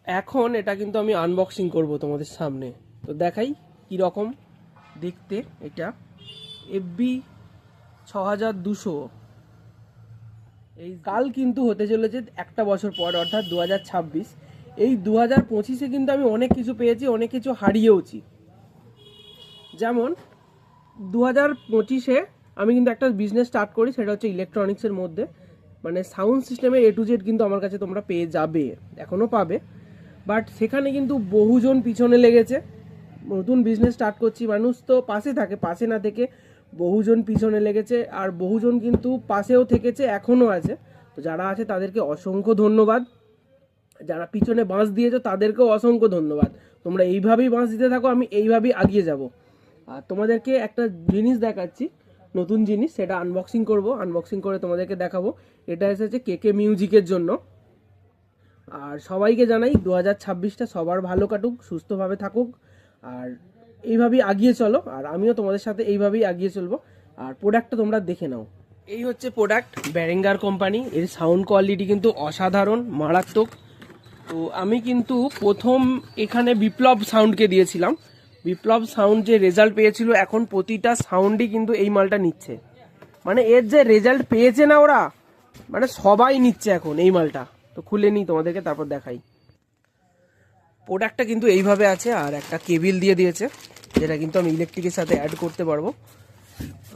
এখন এটা কিন্তু আমি আনবক্সিং করব তোমাদের সামনে। তো দেখাই কি রকম দেখতে। এটা FB 6200, এই কাল কিন্তু হতে চলেছে একটা বছর পর, অর্থাৎ 2026। এই 2025-এ কিন্তু আমি অনেক কিছু পেয়েছি, অনেক কিছু হারিয়েওছি। যেমন 2025-এ আমি কিন্তু একটা বিজনেস স্টার্ট করি, সেটা হচ্ছে ইলেকট্রনিক্সের মধ্যে, মানে সাউন্ড সিস্টেমের A to Z কিন্তু আমার কাছে তোমরা পেয়ে যাবে, এখনও পাবে। বাট সেখানে কিন্তু বহুজন পিছনে লেগেছে। নতুন বিজনেস স্টার্ট করছি, মানুষ তো পাশে থাকে, পাশে না থেকে বহুজন পিছনে লেগেছে, আর বহুজন কিন্তু পাশেও থেকেছে, এখনও আছে। তো যারা আছে তাদেরকে অসংখ্য ধন্যবাদ, যারা পিছনে বাঁশ দিয়েছো তাদেরকেও অসংখ্য ধন্যবাদ। তোমরা এইভাবেই বাঁশ দিতে থাকো, আমি এইভাবেই এগিয়ে যাব। আর তোমাদেরকে একটা জিনিস দেখাচ্ছি, নতুন জিনিস, সেটা আনবক্সিং করব। আনবক্সিং করে তোমাদেরকে দেখাবো। এটা এসেছে KK মিউজিকের জন্য। আর সবাইকে জানাই 2026টা সবার ভালো কাটুক, সুস্থভাবে থাকুক, আর এইভাবেই এগিয়ে চলো। আর আমিও তোমাদের সাথে এইভাবেই এগিয়ে চলবো। আর প্রোডাক্টটা তোমরা দেখে নাও। এই হচ্ছে প্রোডাক্ট, ব্যারিঙ্গার কোম্পানি। এর সাউন্ড কোয়ালিটি কিন্তু অসাধারণ, মারাত্মক। তো আমি কিন্তু প্রথম এখানে বিপ্লব সাউন্ডকে দিয়েছিলাম। বিপ্লব সাউন্ড যে রেজাল্ট পেয়েছিল, এখন প্রতিটা সাউন্ডই কিন্তু এই মালটা নিচ্ছে। মানে এর যে রেজাল্ট পেয়েছে না ওরা, মানে সবাই নিচ্ছে এখন এই মালটা। তো খুলে নিই তোমাদেরকে, তারপর দেখাই। প্রোডাক্টটা কিন্তু এইভাবে আছে, আর একটা কেবিল দিয়ে দিয়েছে, যেটা কিন্তু আমি ইলেকট্রিকের সাথে অ্যাড করতে পারবো।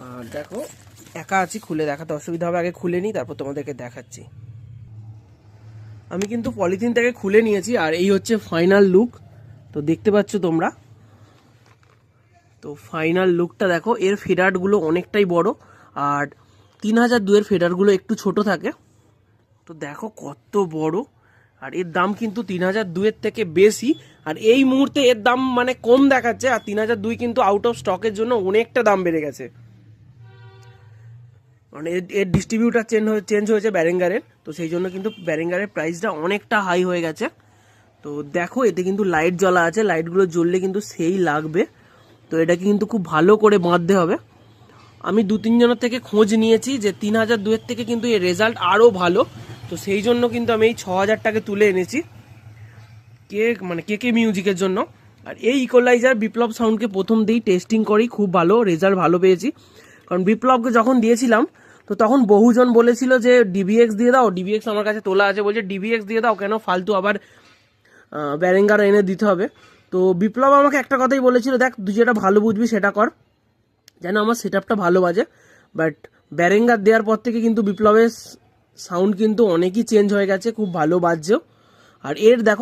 আর দেখো, একা আছি, খুলে দেখাতে অসুবিধা হবে, আগে খুলে নিই তারপর তোমাদেরকে দেখাচ্ছি। আমি কিন্তু পলিথিন থেকে খুলে নিয়েছি, আর এই হচ্ছে ফাইনাল লুক। তো দেখতে পাচ্ছ তোমরা। তো ফাইনাল লুকটা দেখো, এর ফেডারগুলো অনেকটাই বড়, আর 3002 এর ফেডারগুলো একটু ছোট থাকে। তো দেখো কত বড়, আর এর দাম কিন্তু 3002 এর থেকে বেশি। আর এই মুহূর্তে এর দাম মানে কম দেখাচ্ছে, আর 3002 কিন্তু আউট অফ স্টকের জন্য অনেকটা দাম বেড়ে গেছে। মানে এর ডিস্ট্রিবিউটার চেঞ্জ হয়েছে ব্যারিঙ্গারের, তো সেই জন্য কিন্তু ব্যারিঙ্গারের প্রাইসটা অনেকটা হাই হয়ে গেছে। তো দেখো, এতে কিন্তু লাইট জ্বলা আছে, লাইটগুলো জ্বললে কিন্তু সেই লাগবে। তো এটাকে কিন্তু খুব ভালো করে বাঁধতে হবে। আমি 2-3 জনের থেকে খোঁজ নিয়েছি যে 3002 এর থেকে কিন্তু এর রেজাল্ট আরও ভালো। তো সেই জন্য কিন্তু আমি এই 6000 টাকা তুলে এনেছি KK মিউজিকের জন্য। আর এই ইকোলাইজার বিপ্লব সাউন্ডকে প্রথম দিয়েই টেস্টিং করি, খুব ভালো রেজাল্ট ভালো পেয়েছি। কারণ বিপ্লবকে যখন দিয়েছিলাম, তো তখন বহুজন বলেছিল যে DBX দিয়ে দাও, DBX আমার কাছে তোলা আছে, বলছে DBX দিয়ে দাও কেন, ফালতু আবার ব্যারিঙ্গার এনে দিতে হবে। তো বিপ্লব আমাকে একটা কথাই বলেছিল, দেখ তুই যেটা ভালো বুঝবি সেটা কর, যেন আমার সেটআপটা ভালো বাজে। বাট ব্যারিঙ্গার দেওয়ার পর থেকে কিন্তু বিপ্লবের সাউন্ড কিন্তু অনেকই চেঞ্জ হয়ে গেছে, খুব ভালো বাজছেও। আর এর দেখো